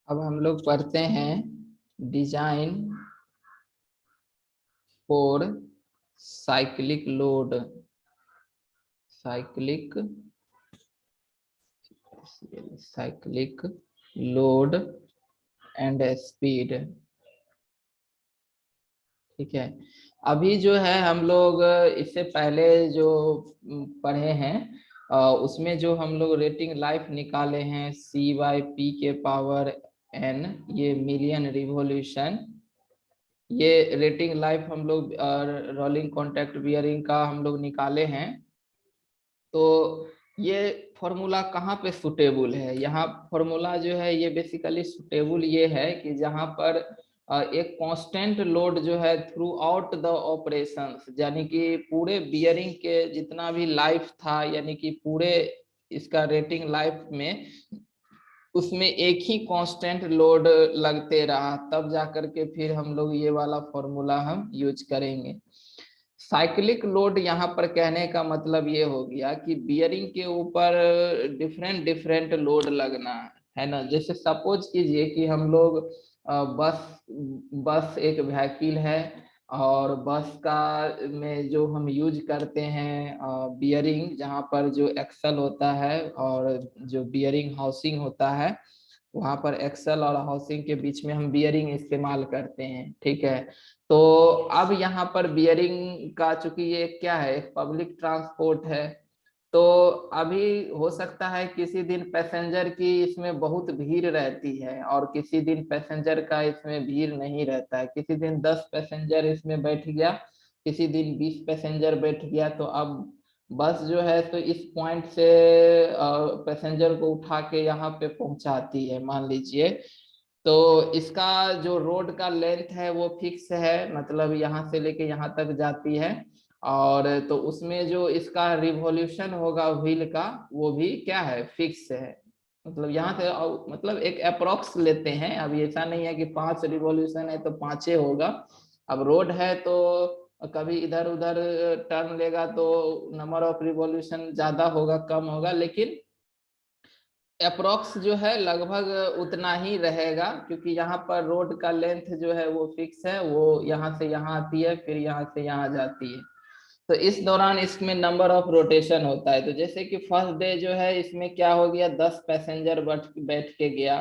अब हम लोग पढ़ते हैं design for cyclic load, cyclic cyclic load and speed. ठीक है, अभी जो है हम लोग इससे पहले जो पढ़े हैं उसमें जो हम लोग रेटिंग लाइफ निकाले हैं C/P के पावर n, ये मिलियन रिवॉल्यूशन, ये रेटिंग लाइफ हम लोग रोलिंग कॉन्टैक्ट बियरिंग का हम लोग निकाले हैं। तो ये फॉर्मूला कहाँ पे सुटेबल है? यहाँ फॉर्मूला जो है ये बेसिकली सुटेबल ये है कि जहाँ पर एक कांस्टेंट लोड जो है थ्रू आउट द ऑपरेशंस, यानी कि पूरे बियरिंग के जितना भी लाइफ था, यानी कि पूरे इसका रेटिंग लाइफ में उसमें एक ही कांस्टेंट लोड लगते रहा, तब जाकर के फिर हम लोग ये वाला फॉर्मूला हम यूज करेंगे। साइक्लिक लोड यहाँ पर कहने का मतलब ये हो गया कि बियरिंग के ऊपर डिफरेंट डिफरेंट लोड लगना है ना। जैसे सपोज कीजिए कि हम लोग बस बस एक व्हीकल है, और बस का में जो हम यूज करते हैं बियरिंग, जहाँ पर जो एक्सल होता है और जो बियरिंग हाउसिंग होता है, वहां पर एक्सल और हाउसिंग के बीच में हम बियरिंग इस्तेमाल करते हैं। ठीक है, तो अब यहाँ पर बियरिंग का, चूंकि ये क्या है, एक पब्लिक ट्रांसपोर्ट है, तो अभी हो सकता है किसी दिन पैसेंजर की इसमें बहुत भीड़ रहती है और किसी दिन पैसेंजर का इसमें भीड़ नहीं रहता है। किसी दिन 10 पैसेंजर इसमें बैठ गया, किसी दिन 20 पैसेंजर बैठ गया। तो अब बस जो है तो इस पॉइंट से पैसेंजर को उठा के यहाँ पे पहुंचाती है मान लीजिए। तो इसका जो रोड का लेंथ है वो फिक्स है, मतलब यहाँ से लेके यहाँ तक जाती है। और तो उसमें जो इसका रिवॉल्यूशन होगा व्हील का, वो भी क्या है, फिक्स है। मतलब यहाँ से मतलब एक अप्रोक्स लेते हैं। अब ऐसा नहीं है कि 5 रिवॉल्यूशन है तो 5 होगा। अब रोड है तो कभी इधर उधर टर्न लेगा तो नंबर ऑफ रिवॉल्यूशन ज्यादा होगा कम होगा, लेकिन अप्रोक्स जो है लगभग उतना ही रहेगा, क्योंकि यहाँ पर रोड का लेंथ जो है वो फिक्स है, वो यहाँ से यहाँ आती है फिर यहाँ से यहाँ जाती है। तो इस दौरान इसमें नंबर ऑफ रोटेशन होता है। तो जैसे कि फर्स्ट डे जो है इसमें क्या हो गया, 10 पैसेंजर बैठ बैठ के गया,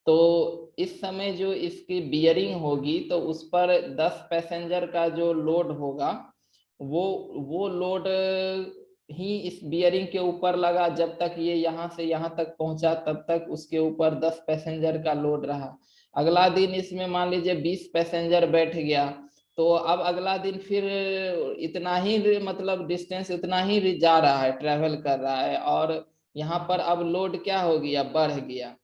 तो इस समय जो इसकी बियरिंग होगी तो उस पर 10 पैसेंजर का जो लोड होगा, वो वो लोड ही इस बियरिंग के ऊपर लगा। जब तक ये यहाँ से यहाँ तक पहुंचा तब तक उसके ऊपर 10 पैसेंजर का लोड रहा। अगला दिन इसमें मान लीजिए 20 पैसेंजर बैठ गया, तो अब अगला दिन फिर इतना ही मतलब डिस्टेंस इतना ही जा रहा है, ट्रेवल कर रहा है, और यहाँ पर अब लोड क्या हो गया, बढ़ गया।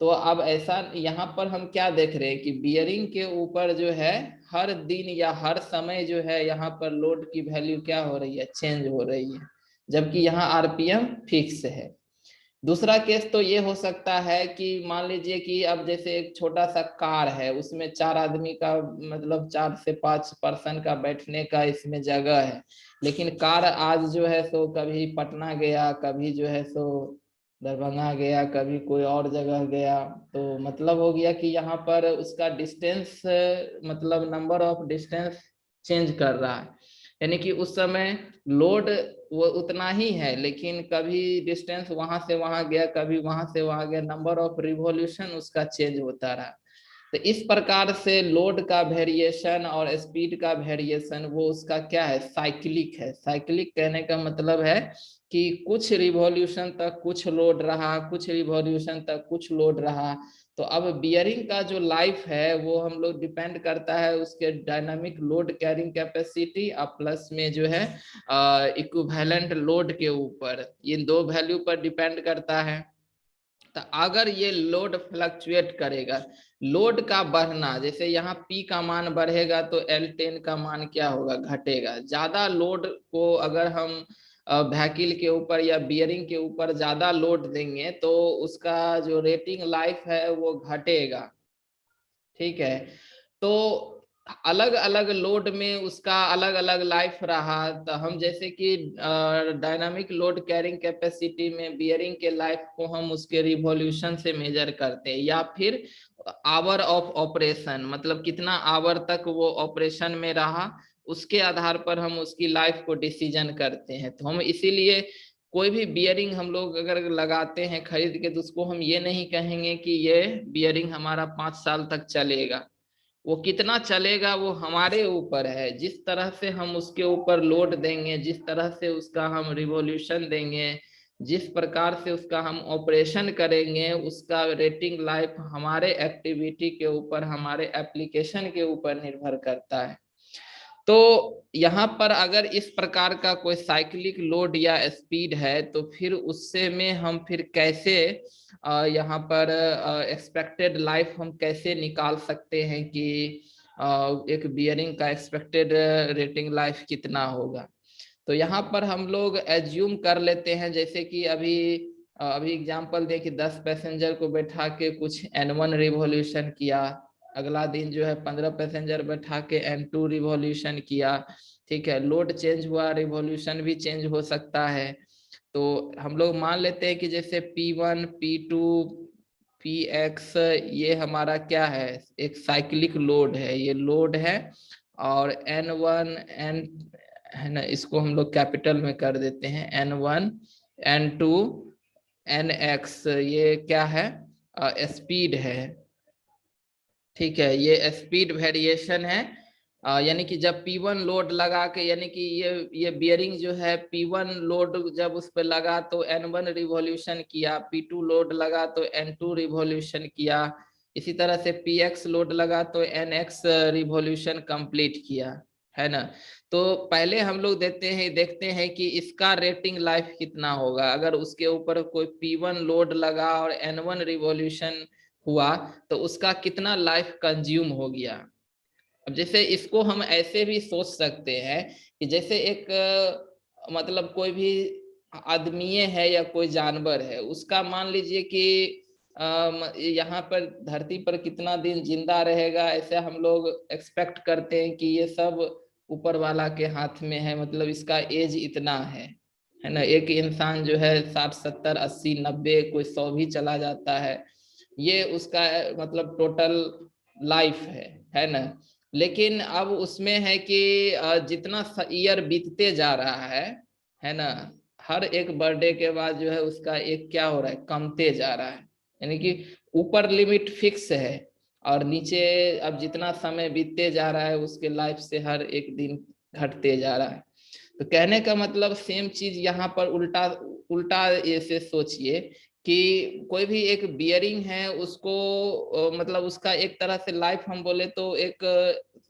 तो अब ऐसा यहाँ पर हम क्या देख रहे हैं कि बियरिंग के ऊपर जो है हर दिन या हर समय जो है यहाँ पर लोड की वैल्यू क्या हो रही है, चेंज हो रही है, जबकि यहाँ आरपीएम फिक्स है। दूसरा केस तो ये हो सकता है कि मान लीजिए कि अब जैसे एक छोटा सा कार है, उसमें 4 आदमी का मतलब 4 से 5 पर्सन का बैठने का इसमें जगह है, लेकिन कार आज जो है सो कभी पटना गया, कभी जो है सो दरभंगा गया, कभी कोई और जगह गया। तो मतलब हो गया कि यहाँ पर उसका डिस्टेंस, मतलब नंबर ऑफ डिस्टेंस चेंज कर रहा है, यानी कि उस समय लोड वो उतना ही है, लेकिन कभी डिस्टेंस वहां से वहां गया, कभी वहां से वहां गया, नंबर ऑफ रिवॉल्यूशन उसका चेंज होता रहा। तो इस प्रकार से लोड का वेरिएशन और स्पीड का वेरिएशन वो उसका क्या है, साइक्लिक है। साइक्लिक कहने का मतलब है कि कुछ रिवॉल्यूशन तक कुछ लोड रहा, कुछ रिवॉल्यूशन तक कुछ लोड रहा। तो अब बियरिंग का जो लाइफ है वो हम लोग डिपेंड करता है उसके डायनामिक लोड कैरिंग कैपेसिटी और प्लस में जो है इक्विवेलेंट लोड के ऊपर, ये दो वैल्यू पर डिपेंड करता है। तो अगर ये लोड फ्लक्चुएट करेगा, लोड का बढ़ना, जैसे यहाँ P का मान बढ़ेगा तो L10 का मान क्या होगा, घटेगा। ज्यादा लोड को अगर हम व्हीकल के ऊपर या बियरिंग के ऊपर ज्यादा लोड देंगे तो उसका जो रेटिंग लाइफ है वो घटेगा। ठीक है, तो अलग अलग लोड में उसका अलग अलग लाइफ रहा। तो हम जैसे कि डायनामिक लोड कैरिंग कैपेसिटी में बियरिंग के लाइफ को हम उसके रिवॉल्यूशन से मेजर करते हैं, या फिर आवर ऑफ ऑपरेशन, मतलब कितना आवर तक वो ऑपरेशन में रहा, उसके आधार पर हम उसकी लाइफ को डिसीजन करते हैं। तो हम इसीलिए कोई भी बियरिंग हम लोग अगर लगाते हैं खरीद के, तो उसको हम ये नहीं कहेंगे कि ये बियरिंग हमारा 5 साल तक चलेगा। वो कितना चलेगा वो हमारे ऊपर है। जिस तरह से हम उसके ऊपर लोड देंगे, जिस तरह से उसका हम रिवॉल्यूशन देंगे, जिस प्रकार से उसका हम ऑपरेशन करेंगे, उसका रेटिंग लाइफ हमारे एक्टिविटी के ऊपर, हमारे एप्लीकेशन के ऊपर निर्भर करता है। तो यहाँ पर अगर इस प्रकार का कोई साइक्लिक लोड या स्पीड है, तो फिर उससे में हम फिर कैसे यहाँ पर एक्सपेक्टेड लाइफ हम कैसे निकाल सकते हैं कि एक बियरिंग का एक्सपेक्टेड रेटिंग लाइफ कितना होगा। तो यहाँ पर हम लोग एज्यूम कर लेते हैं, जैसे कि अभी एग्जांपल दे कि 10 पैसेंजर को बैठा के कुछ N1 रिवॉल्यूशन किया, अगला दिन जो है 15 पैसेंजर बैठा के N2 रिवॉल्यूशन किया। ठीक है, लोड चेंज हुआ, रिवॉल्यूशन भी चेंज हो सकता है। तो हम लोग मान लेते हैं कि जैसे P1 P2 Px ये हमारा क्या है, एक साइक्लिक लोड है, ये लोड है। और N1 N है ना, इसको हम लोग कैपिटल में कर देते हैं, N1 N2 Nx ये क्या है, स्पीड है। ठीक है, ये स्पीड वेरिएशन है। यानी कि जब P1 लोड लगा के, यानी कि ये बियरिंग जो है P1 लोड जब उस पर लगा तो N1 रिवॉल्यूशन किया, P2 लोड लगा तो N2 रिवॉल्यूशन किया, इसी तरह से Px लोड लगा तो Nx रिवॉल्यूशन कंप्लीट किया, है ना। तो पहले हम लोग देखते हैं कि इसका रेटिंग लाइफ कितना होगा। अगर उसके ऊपर कोई P1 लोड लगा और N1 रिवॉल्यूशन हुआ, तो उसका कितना लाइफ कंज्यूम हो गया। अब जैसे इसको हम ऐसे भी सोच सकते हैं कि जैसे एक मतलब कोई भी आदमी है या कोई जानवर है, उसका मान लीजिए कि यहाँ पर धरती पर कितना दिन जिंदा रहेगा, ऐसे हम लोग एक्सपेक्ट करते हैं कि ये सब ऊपर वाला के हाथ में है, मतलब इसका एज इतना है ना। एक इंसान जो है 60 70 80 90 कोई 100 भी चला जाता है, ये उसका मतलब टोटल लाइफ है ना। लेकिन अब उसमें है कि जितना ईयर बीतते जा रहा है ना, हर एक बर्थडे के बाद जो है उसका एक क्या हो रहा है, कमते जा रहा है। यानी कि ऊपर लिमिट फिक्स है और नीचे अब जितना समय बीतते जा रहा है उसके लाइफ से हर एक दिन घटते जा रहा है। तो कहने का मतलब सेम चीज यहाँ पर उल्टा उल्टा ऐसे सोचिए कि कोई भी एक बियरिंग है, उसको मतलब उसका एक तरह से लाइफ हम बोले तो एक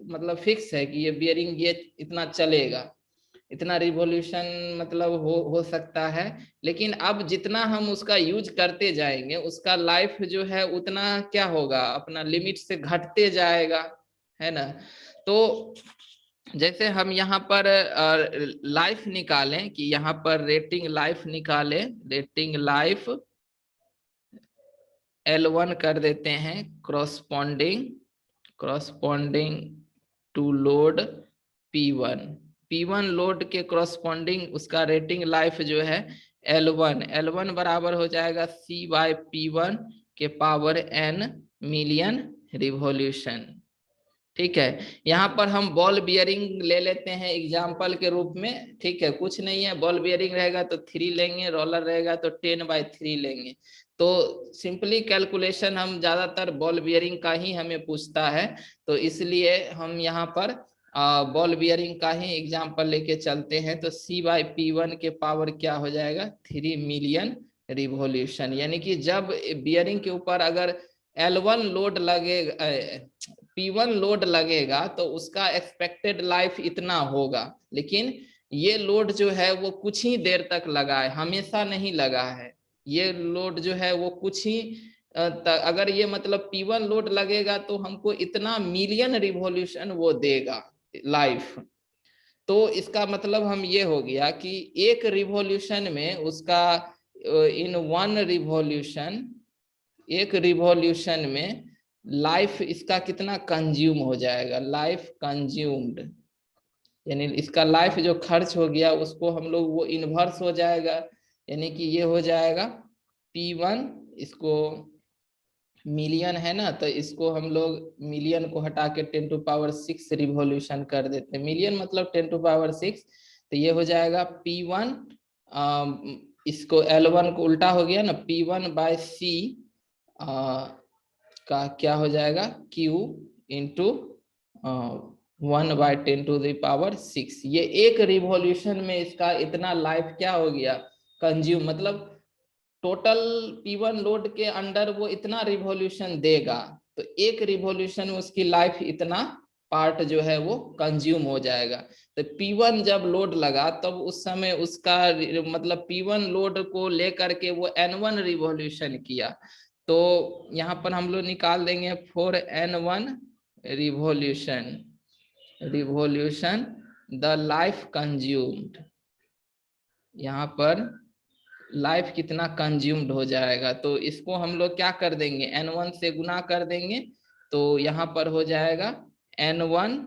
मतलब फिक्स है कि ये बियरिंग ये इतना चलेगा, इतना रिवॉल्यूशन मतलब हो सकता है। लेकिन अब जितना हम उसका यूज करते जाएंगे, उसका लाइफ जो है उतना क्या होगा, अपना लिमिट से घटते जाएगा, है ना। तो जैसे हम यहाँ पर लाइफ निकालें कि यहाँ पर रेटिंग लाइफ निकालें, रेटिंग लाइफ L1 कर देते हैं, corresponding to load P1। P1 load के क्रॉसपॉन्डिंग उसका रेटिंग लाइफ जो है L1 बराबर हो जाएगा C/P1 के पावर N मिलियन रिवॉल्यूशन। ठीक है, यहाँ पर हम बॉल बियरिंग ले लेते हैं एग्जाम्पल के रूप में। ठीक है, कुछ नहीं है, बॉल बियरिंग रहेगा तो 3 लेंगे, रोलर रहेगा तो 10/3 लेंगे। तो सिंपली कैलकुलेशन हम ज्यादातर बॉल बियरिंग का ही हमें पूछता है, तो इसलिए हम यहाँ पर बॉल बियरिंग का ही एग्जाम्पल लेके चलते हैं। तो C/P1 के पावर क्या हो जाएगा, 3 मिलियन रिवॉल्यूशन। यानी कि जब बियरिंग के ऊपर अगर L1 लोड लगेगा, P1 लोड लगेगा, तो उसका एक्सपेक्टेड लाइफ इतना होगा। लेकिन ये लोड जो है वो कुछ ही देर तक लगा है, हमेशा नहीं लगा है। ये लोड जो है वो कुछ ही अगर ये मतलब P1 लोड लगेगा तो हमको इतना मिलियन रिवॉल्यूशन वो देगा लाइफ। तो इसका मतलब हम ये हो गया कि एक रिवॉल्यूशन में उसका इन वन रिवॉल्यूशन, एक रिवॉल्यूशन में लाइफ इसका कितना कंज्यूम हो जाएगा, लाइफ कंज्यूम्ड, यानी इसका लाइफ जो खर्च हो गया उसको हम लोग वो इन्वर्स हो जाएगा, यानी कि ये हो जाएगा P1, इसको मिलियन है ना, तो इसको हम लोग मिलियन को हटा के 10⁶ रिवॉल्यूशन कर देते हैं, मिलियन मतलब 10⁶, तो ये हो जाएगा P1, इसको L1 को उल्टा हो गया ना, P1/C का क्या हो जाएगा Q इंटू 1/10⁶। ये एक रिवॉल्यूशन में इसका इतना लाइफ क्या हो गया, कंज्यूम, मतलब टोटल P1 लोड के अंडर वो इतना रिवॉल्यूशन देगा, तो एक रिवॉल्यूशन में उसकी लाइफ इतना पार्ट जो है वो कंज्यूम हो जाएगा। तो P1 जब लोड लगा तब उस समय उसका मतलब P1 लोड को लेकर के वो N1 रिवॉल्यूशन किया, तो यहाँ पर हम लोग निकाल देंगे for N1 revolution the life consumed, यहाँ पर लाइफ कितना कंज्यूम्ड हो जाएगा, तो इसको हम लोग क्या कर देंगे, N1 से गुना कर देंगे, तो यहाँ पर हो जाएगा N1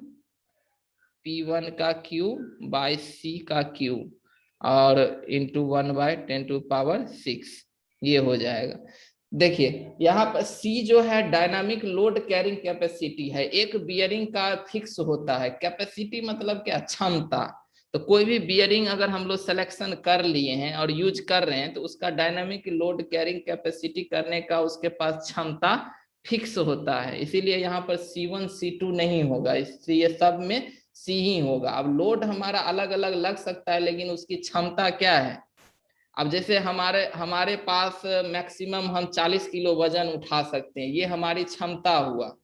P1 का Q/C का Q और इंटू 1/10⁶, ये हो जाएगा। देखिए यहाँ पर C जो है डायनामिक लोड कैरिंग कैपेसिटी है, एक बियरिंग का फिक्स होता है, कैपेसिटी मतलब क्या, क्षमता। तो कोई भी बियरिंग अगर हम लोग सिलेक्शन कर लिए हैं और यूज कर रहे हैं तो उसका डायनामिक लोड कैरिंग कैपेसिटी करने का उसके पास क्षमता फिक्स होता है, इसीलिए यहाँ पर C1 C2 नहीं होगा, इसलिए सब में C ही होगा। अब लोड हमारा अलग अलग लग सकता है लेकिन उसकी क्षमता क्या है, अब जैसे हमारे हमारे पास मैक्सिमम हम 40 किलो वजन उठा सकते हैं, ये हमारी क्षमता हुआ।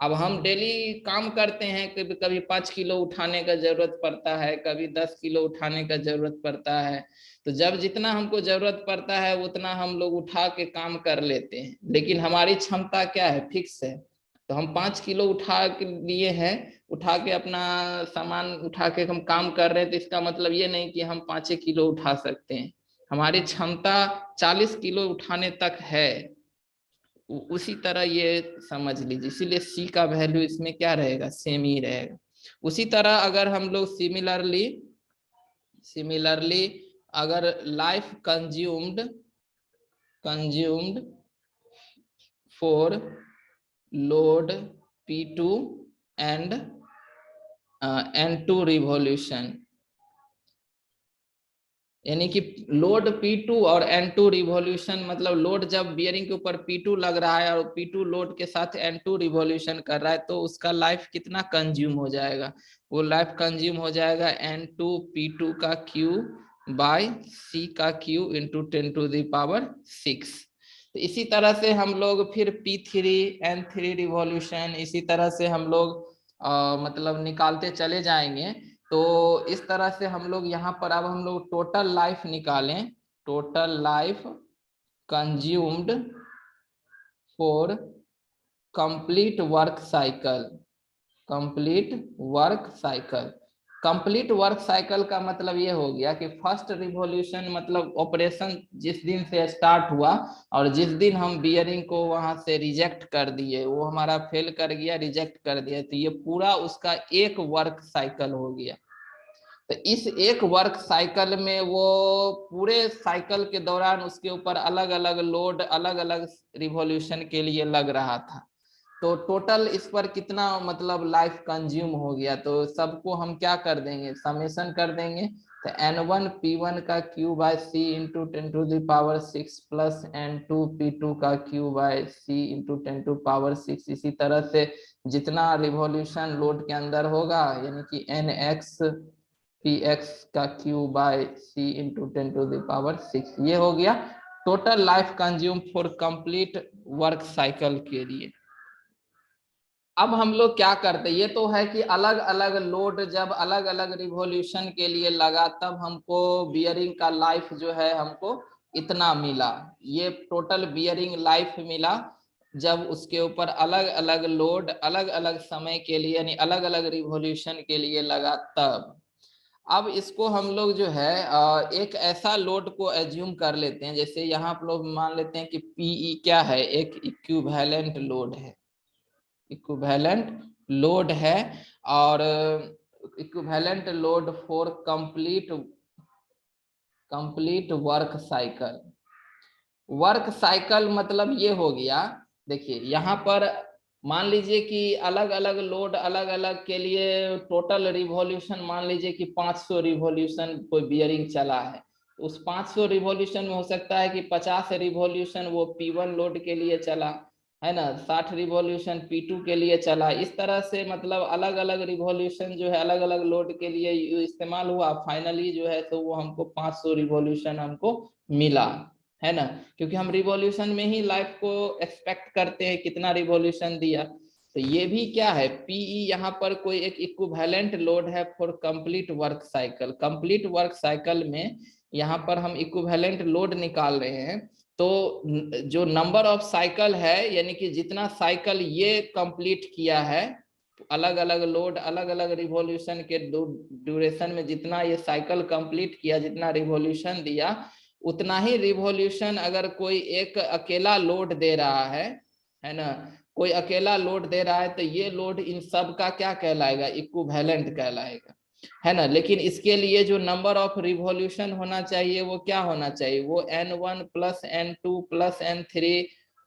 अब हम डेली काम करते हैं, कभी कभी 5 किलो उठाने का जरूरत पड़ता है, कभी 10 किलो उठाने का जरूरत पड़ता है, तो जब जितना हमको जरूरत पड़ता है उतना हम लोग उठा के काम कर लेते हैं, लेकिन हमारी क्षमता क्या है, फिक्स है। तो हम 5 किलो उठा के लिए हैं, उठा के अपना सामान उठा के हम काम कर रहे हैं, तो इसका मतलब ये नहीं कि हम 5 किलो उठा सकते हैं, हमारी क्षमता 40 किलो उठाने तक है, उसी तरह ये समझ लीजिए, इसीलिए C का वैल्यू इसमें क्या रहेगा, सेम ही रहेगा। उसी तरह अगर हम लोग सिमिलरली अगर life consumed for load P2 and N2 revolution, यानी कि लोड P2 और N2 रिवॉल्यूशन, मतलब लोड जब बियरिंग के ऊपर P2 लग रहा है और P2 लोड के साथ N2 रिवॉल्यूशन कर रहा है, तो उसका लाइफ कितना कंज्यूम हो जाएगा, वो लाइफ कंज्यूम हो जाएगा N2 P2 का Q/C का Q इंटू 10⁶। तो इसी तरह से हम लोग फिर P3 N3 रिवॉल्यूशन इसी तरह से हम लोग मतलब निकालते चले जाएंगे। तो इस तरह से हम लोग यहाँ पर अब हम लोग टोटल लाइफ निकालें, total life consumed for complete work cycle, complete work cycle का मतलब ये हो गया कि फर्स्ट रिवॉल्यूशन मतलब ऑपरेशन जिस दिन से स्टार्ट हुआ और जिस दिन हम बियरिंग को वहां से रिजेक्ट कर दिए, वो हमारा फेल कर गया, रिजेक्ट कर दिया, तो ये पूरा उसका एक वर्क साइकिल हो गया। तो इस एक वर्क साइकिल में वो पूरे साइकिल के दौरान उसके ऊपर अलग अलग लोड अलग अलग रिवॉल्यूशन के लिए लग रहा था, तो टोटल इस पर कितना मतलब लाइफ कंज्यूम हो गया, तो सबको हम क्या कर देंगे, समेशन कर देंगे। तो N1 P1 का Q/C into 10⁶ plus N2 P2 का Q/C इंटू 10⁶, इसी तरह से जितना रिवॉल्यूशन लोड के अंदर होगा यानी कि NX Px का Q/C इंटू 10⁶, ये हो गया total life consume for complete work cycle के लिए। अब हम लोग क्या करते हैं, ये तो है कि अलग अलग लोड जब अलग अलग रिवॉल्यूशन के लिए लगा तब हमको बियरिंग का लाइफ जो है हमको इतना मिला, ये टोटल बियरिंग लाइफ मिला जब उसके ऊपर अलग अलग लोड अलग अलग समय के लिए यानी अलग अलग रिवॉल्यूशन के लिए लगा तब। अब इसको हम लोग जो है एक ऐसा लोड को एज्यूम कर लेते हैं, जैसे यहाँ आप लोग मान लेते हैं कि PE क्या है, एक इक्विवेलेंट लोड है, इक्विवेलेंट लोड है, और equivalent load for complete work cycle. Work cycle मतलब ये हो गया, देखिए यहाँ पर मान लीजिए कि अलग अलग लोड अलग अलग के लिए टोटल रिवॉल्यूशन मान लीजिए कि 500 रिवॉल्यूशन कोई बियरिंग चला है, तो उस 500 रिवॉल्यूशन में हो सकता है कि 50 रिवॉल्यूशन वो P1 लोड के लिए चला है ना, 60 रिवॉल्यूशन P2 के लिए चला। इस तरह से मतलब अलग अलग रिवॉल्यूशन जो है अलग अलग लोड के लिए इस्तेमाल हुआ, फाइनली जो है तो वो हमको 500 रिवॉल्यूशन हमको मिला, है ना, क्योंकि हम रिवॉल्यूशन में ही लाइफ को एक्सपेक्ट करते हैं कितना रिवॉल्यूशन दिया। तो ये भी क्या है, पीई यहाँ पर कोई एक इक्विवेलेंट लोड है for complete work cycle. Complete work cycle में यहाँ पर हम इक्विवेलेंट लोड निकाल रहे हैं, तो जो नंबर ऑफ साइकिल है यानी कि जितना साइकिल ये कंप्लीट किया है, अलग अलग लोड अलग अलग रिवॉल्यूशन के ड्यूरेशन में जितना ये साइकिल कंप्लीट किया, जितना रिवॉल्यूशन दिया, उतना ही रिवॉल्यूशन अगर कोई एक अकेला लोड दे रहा है ना, कोई अकेला लोड दे रहा है, तो ये लोड इन सब का क्या कहलाएगा, इक्विवेलेंट कहलाएगा, है ना। लेकिन इसके लिए जो नंबर ऑफ रिवॉल्यूशन होना चाहिए वो क्या होना चाहिए, वो N1 plus N2 plus N3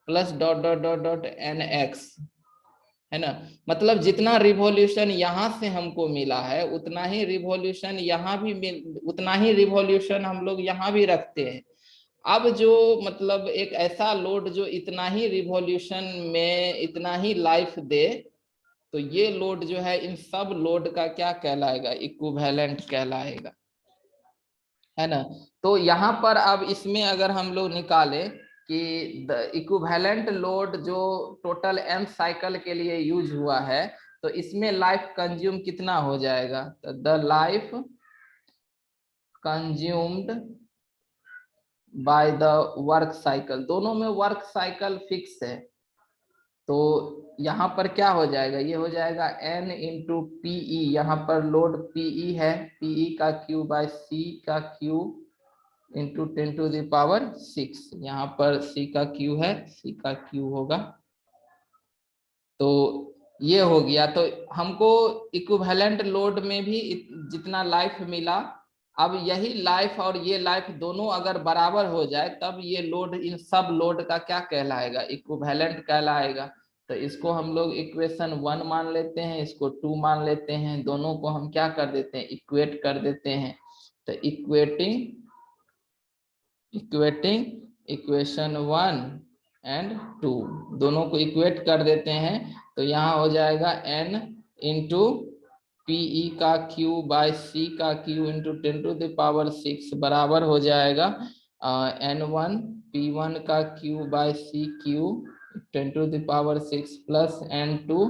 plus dot dot dot dot NX, है ना। मतलब जितना रिवॉल्यूशन यहाँ से हमको मिला है उतना ही रिवॉल्यूशन यहाँ भी उतना ही रिवॉल्यूशन हम लोग यहाँ भी रखते हैं। अब जो मतलब एक ऐसा लोड जो इतना ही रिवॉल्यूशन में इतना ही लाइफ दे, तो ये लोड जो है इन सब लोड का क्या कहलाएगा, इक्विवेलेंट कहलाएगा, है ना। तो यहाँ पर अब इसमें अगर हम लोग निकालें कि द इक्विवेलेंट लोड जो टोटल m साइकिल के लिए यूज हुआ है, तो इसमें लाइफ कंज्यूम कितना हो जाएगा, तो the life consumed by the work cycle, दोनों में वर्क साइकिल फिक्स है, तो यहाँ पर क्या हो जाएगा, ये हो जाएगा N इंटू पीई, यहाँ पर लोड पीई है, पीई का क्यू बाय सी का क्यू इंटू 10⁶, यहाँ पर सी का क्यू है, सी का क्यू होगा, तो ये हो गया। तो हमको इक्विवेलेंट लोड में भी जितना लाइफ मिला, अब यही लाइफ और ये लाइफ दोनों अगर बराबर हो जाए तब ये लोड इन सब लोड का क्या कहलाएगा, इक्विवेलेंट कहलाएगा। तो इसको हम लोग इक्वेशन 1 मान लेते हैं, इसको 2 मान लेते हैं, दोनों को हम क्या कर देते हैं, इक्वेट कर देते हैं। तो इक्वेटिंग इक्वेशन 1 एंड 2 दोनों को इक्वेट कर देते हैं, तो यहाँ हो जाएगा N इंटू पीई का क्यू बाय सी का क्यू इंटू 10⁶ बराबर हो जाएगा N1 P1 का q by c q 10⁶ plus N2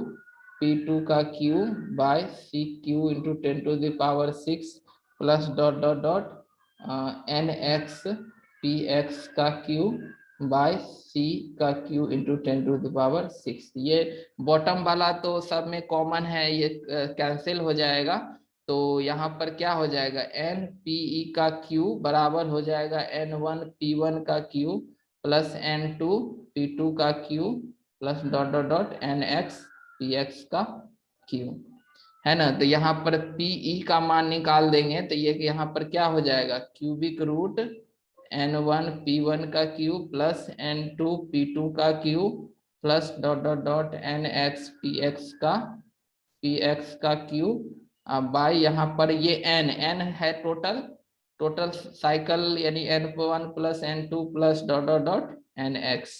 P2 का q by c q into 10⁶ plus dot dot dot NX Px का क्यू बाय सी का q into 10⁶। ये बॉटम वाला तो सब में कॉमन है, ये कैंसिल हो जाएगा, तो यहाँ पर क्या हो जाएगा, N Pe का क्यू बराबर हो जाएगा N1 P1 का क्यू प्लस N2 P2 का Q plus dot dot dot NX Px का क्यू, है ना। तो यहाँ पर Pe का मान निकाल देंगे, तो ये यहाँ पर क्या हो जाएगा, क्यूबिक रूट N1 P1 का क्यू प्लस N2 P2 का Q plus dot dot dot NX Px का क्यू बाय यहाँ पर ये n है टोटल साइकिल यानी N1 plus N2 plus dot dot dot NX,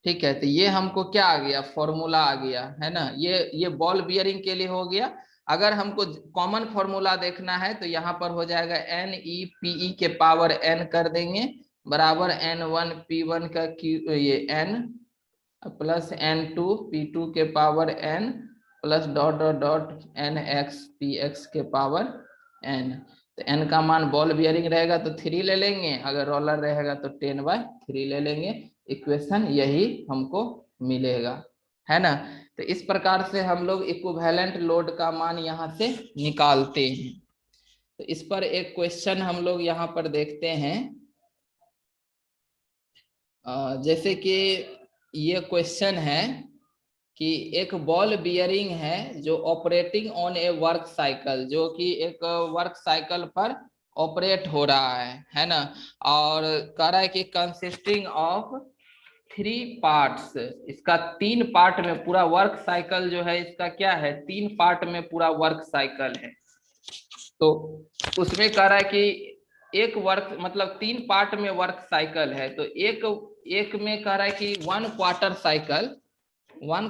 ठीक है। तो ये हमको क्या आ गया, फॉर्मूला आ गया, है ना। ये बॉल बियरिंग के लिए हो गया। अगर हमको कॉमन फॉर्मूला देखना है तो यहाँ पर हो जाएगा NE के पावर n कर देंगे बराबर N1 P1 का क्यू ये n प्लस N2 P2 के power n plus dot dot dot NX Px के पावर n। तो n का मान बॉल बियरिंग रहेगा तो 3 ले लेंगे, अगर रोलर रहेगा तो 10/3 ले लेंगे, इक्वेशन यही हमको मिलेगा, है ना। तो इस प्रकार से हम लोग इक्विवेलेंट लोड का मान यहाँ से निकालते हैं। तो इस पर एक क्वेश्चन हम लोग यहाँ पर देखते हैं, जैसे कि ये क्वेश्चन है कि एक बॉल बियरिंग है जो operating on A work cycle, जो कि एक वर्क साइकिल पर ऑपरेट हो रहा है ना। और कह रहा है कि कंसिस्टिंग ऑफ 3 पार्ट्स, इसका 3 पार्ट में पूरा वर्क साइकिल जो है इसका क्या है, 3 पार्ट में पूरा वर्क साइकिल है। तो उसमें कह रहा है कि एक वर्क मतलब 3 पार्ट में वर्क साइकिल है, तो एक में कह रहा है कि 1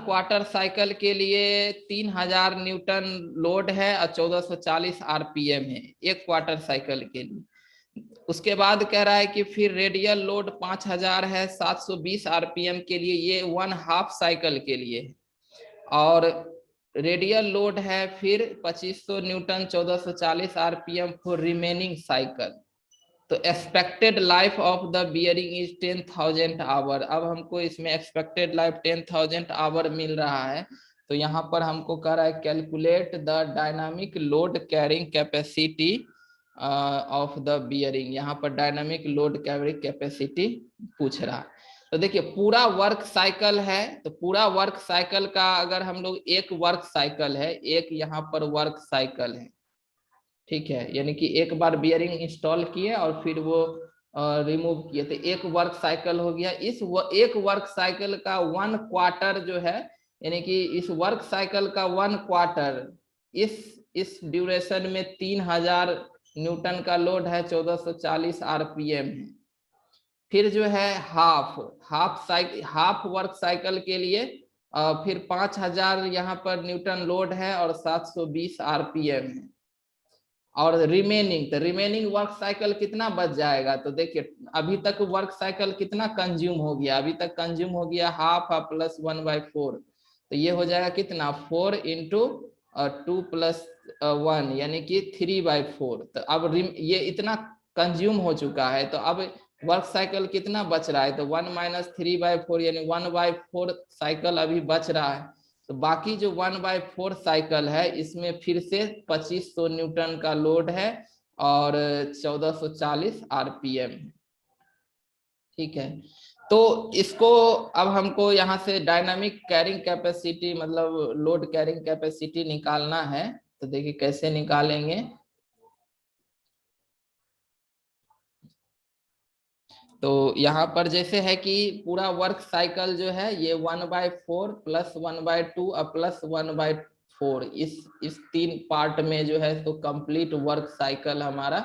क्वार्टर साइकिल के लिए 3000 न्यूटन लोड है और 1440 आरपीएम है एक क्वार्टर साइकिल के लिए। उसके बाद कह रहा है कि फिर रेडियल लोड 5000 है 720 आरपीएम के लिए, ये 1/2 साइकिल के लिए है। और रेडियल लोड है फिर 2500 newton 1440 RPM for remaining cycle. तो expected life of the bearing is 10,000 hour. अब हमको इसमें एक्सपेक्टेड लाइफ 10,000 आवर मिल रहा है। तो यहाँ पर हमको कह रहा है calculate the dynamic load carrying capacity of the bearing. यहाँ पर डायनामिक लोड कैरिंग कैपेसिटी पूछ रहा है। तो देखिए पूरा वर्क साइकिल है, तो पूरा वर्क साइकिल का अगर हम लोग एक वर्क साइकिल है, एक यहाँ पर वर्क साइकिल है, ठीक है, यानी कि एक बार बियरिंग इंस्टॉल किए और फिर वो रिमूव किए, तो एक वर्क साइकिल हो गया। एक वर्क साइकिल का 1 क्वार्टर जो है, यानी कि इस वर्क साइकिल का 1 क्वार्टर इस ड्यूरेशन में 3000 न्यूटन का लोड है, 1440 आरपीएम है। फिर जो है हाफ वर्क साइकिल के लिए फिर 5000 यहाँ पर न्यूटन लोड है और 720 आरपीएम है। और रिमेनिंग वर्क साइकिल कितना बच जाएगा, तो देखिए अभी तक वर्क साइकिल कितना कंज्यूम हो गया, अभी तक कंज्यूम हो गया हाफ प्लस 1/4, तो ये हो जाएगा कितना 4 इंटू 2 प्लस 1 यानी कि 3/4। तो अब ये इतना कंज्यूम हो चुका है, तो अब वर्क साइकिल कितना बच रहा है, तो 1 - 3/4 यानी 1/4 साइकिल अभी बच रहा है। तो बाकी जो 1/4 साइकिल है इसमें फिर से 2500 न्यूटन का लोड है और 1440 आरपीएम, ठीक है। तो इसको अब हमको यहाँ से डायनामिक कैरिंग कैपेसिटी मतलब लोड कैरिंग कैपेसिटी निकालना है। तो देखिए कैसे निकालेंगे। तो यहाँ पर जैसे है कि पूरा वर्क साइकिल जो है ये 1/4 प्लस 1/2 और प्लस 1/4 इस 3 पार्ट में जो है तो कंप्लीट वर्क साइकिल हमारा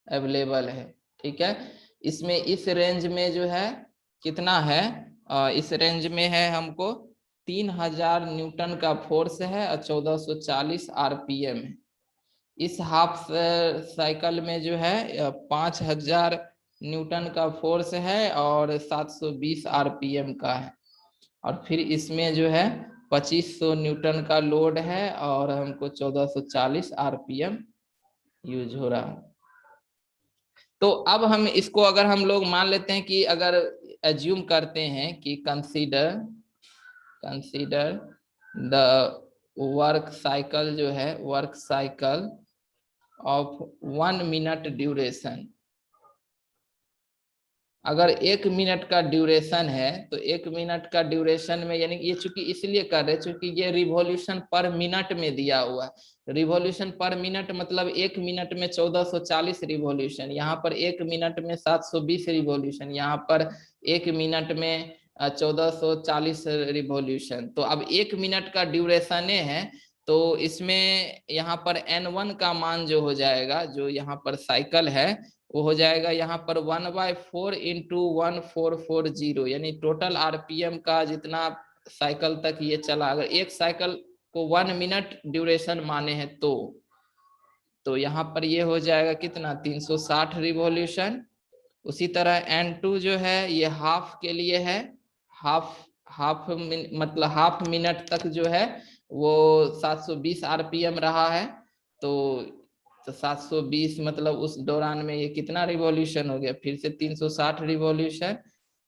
अवेलेबल है, ठीक है। इसमें इस रेंज में जो है कितना है, इस रेंज में है हमको 3000 न्यूटन का फोर्स है और 1440 आरपीएम है। इस हाफ साइकिल में जो है 5000 न्यूटन का फोर्स है और 720 आरपीएम का है। और फिर इसमें जो है 2500 न्यूटन का लोड है और हमको 1440 आरपीएम यूज हो रहा है। तो अब हम इसको अगर हम लोग मान लेते हैं कि अगर एज्यूम करते हैं कि कंसीडर द वर्क साइकिल जो है work cycle of 1 minute duration, अगर 1 मिनट का ड्यूरेशन है तो 1 मिनट का ड्यूरेशन में यानी ये चूंकि इसलिए कर रहे चूंकि ये रिवॉल्यूशन पर मिनट में दिया हुआ है। रिवॉल्यूशन पर मिनट मतलब 1 मिनट में 1440 रिवॉल्यूशन, यहाँ पर 1 मिनट में 720 रिवॉल्यूशन, यहाँ पर 1 मिनट में 1440 रिवॉल्यूशन। तो अब 1 मिनट का ड्यूरेशन है तो इसमें यहाँ पर n1 का मान जो हो जाएगा, जो यहाँ पर साइकिल है वो हो जाएगा यहाँ पर 1/4 इंटू 1440 यानी टोटल आरपीएम का जितना साइकिल तक ये चला, अगर एक साइकिल को 1 मिनट ड्यूरेशन माने हैं तो यहाँ पर ये हो जाएगा कितना 360 रिवॉल्यूशन। उसी तरह n2 जो है ये हाफ के लिए है, मतलब हाफ मिनट तक जो है वो 720 आरपीएम रहा है। तो 720 मतलब उस दौरान में ये कितना रिवॉल्यूशन हो गया, फिर से 360 रिवॉल्यूशन।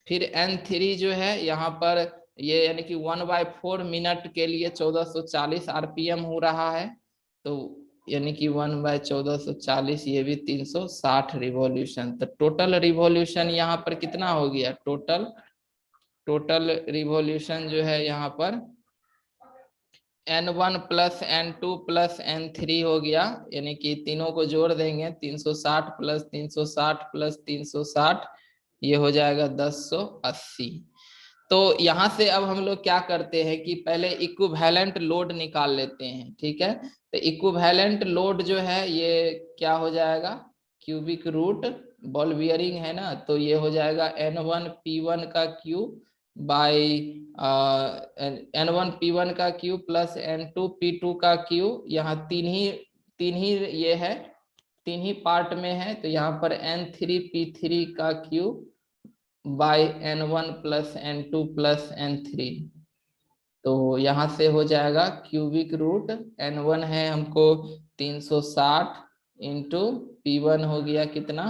फिर n3 जो है यहाँ पर ये यानी कि 1/4 मिनट के लिए 1440 आरपीएम हो रहा है। तो यानी कि 1/1440 ये भी 360 रिवॉल्यूशन। तो टोटल रिवॉल्यूशन यहाँ पर कितना हो गया, टोटल रिवॉल्यूशन जो है यहाँ पर N1 plus N2 plus N3 हो गया, यानी कि तीनों को जोड़ देंगे 360 प्लस 360 प्लस 360, ये हो जाएगा 1080। तो यहाँ से अब हम लोग क्या करते हैं कि पहले इक्विवेलेंट लोड निकाल लेते हैं, ठीक है। तो इक्विवेलेंट लोड जो है ये क्या हो जाएगा, क्यूबिक रूट, बॉल बियरिंग है ना, तो ये हो जाएगा N1 P1 का क्यूब बाई N1 P1 का क्यूब प्लस N2 P2 का क्यूब। यहाँ तीन ही ये है, तीन ही पार्ट में है, तो यहाँ पर N3 P3 का cube by N1 plus N2 plus N3। तो यहाँ से हो जाएगा क्यूबिक रूट N1 है हमको 360 इंटू P1 हो गया कितना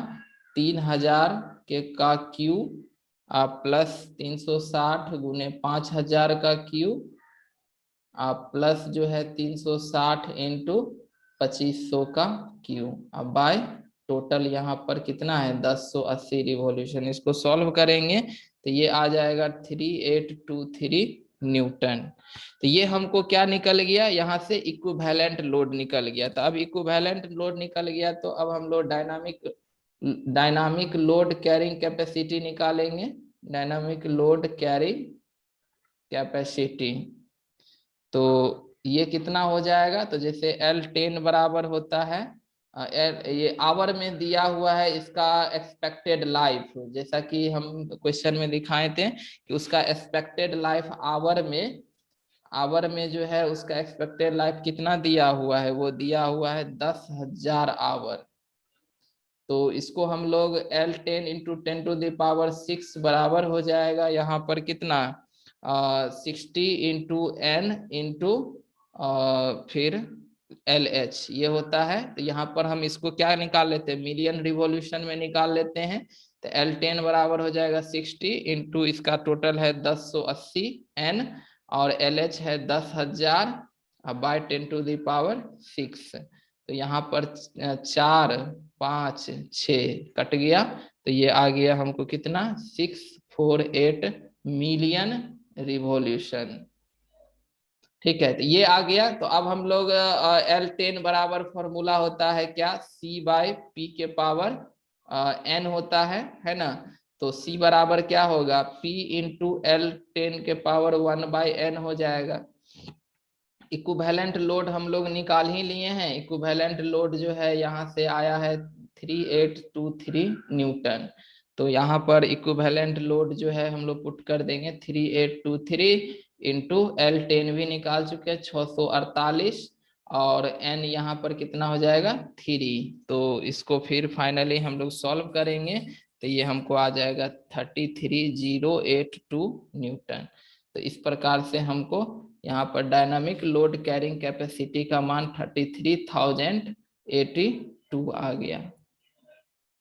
3000 के का क्यूब प्लस 360 गुने 5000 का क्यूब प्लस जो है 360 इंटू 2500 का क्यूब। अब बाय टोटल यहाँ पर कितना है 1080 रिवॉल्यूशन। इसको सॉल्व करेंगे तो ये आ जाएगा 3823 न्यूटन। तो ये हमको क्या निकल गया, यहाँ से इक्विवेलेंट लोड निकल गया। तो अब इक्विवेलेंट लोड निकल गया तो अब हम लोग डायनामिक लोड कैरिंग कैपेसिटी निकालेंगे। डायनामिक लोड कैरिंग कैपेसिटी, तो ये कितना हो जाएगा, तो जैसे L10 बराबर होता है ये आवर में दिया हुआ है इसका एक्सपेक्टेड लाइफ, जैसा कि हम क्वेश्चन में दिखाए थे कि उसका एक्सपेक्टेड लाइफ आवर में जो है उसका एक्सपेक्टेड लाइफ कितना दिया हुआ है, वो दिया हुआ है 10,000 आवर। तो इसको हम लोग L10 इंटू 10⁶ बराबर हो जाएगा यहाँ पर कितना 60 इंटू N इंटू फिर LH ये होता है। तो यहाँ पर हम इसको क्या निकाल लेते हैं, मिलियन रिवॉल्यूशन में निकाल लेते हैं। तो L10 बराबर हो जाएगा 60 इंटू इसका टोटल है 1080 N और LH है 10,000 बाय 10⁶। तो यहाँ पर 4 5 6 कट गया, तो ये आ गया हमको कितना 648 मिलियन रिवॉल्यूशन। ठीक है, तो ये आ गया। तो अब हम लोग L10 बराबर फॉर्मूला होता है क्या, C बाय P के पावर N होता है ना। तो C बराबर क्या होगा P इंटू L10 के पावर 1 बाय N हो जाएगा। इक्विवेलेंट लोड हम लोग निकाल ही लिए हैं। इक्विवेलेंट लोड जो है यहाँ से आया है 3823 न्यूटन। तो यहाँ पर इक्विवेलेंट लोड जो है हम लोग पुट कर देंगे 3823 इंटू L10 भी निकाल चुके हैं 648 और N यहाँ पर कितना हो जाएगा 3। तो इसको फिर फाइनली हम लोग सॉल्व करेंगे तो ये हमको आ जाएगा 33082 न्यूटन। तो इस प्रकार से हमको यहाँ पर डायनामिक लोड कैरिंग कैपेसिटी का मान 33,082 आ गया।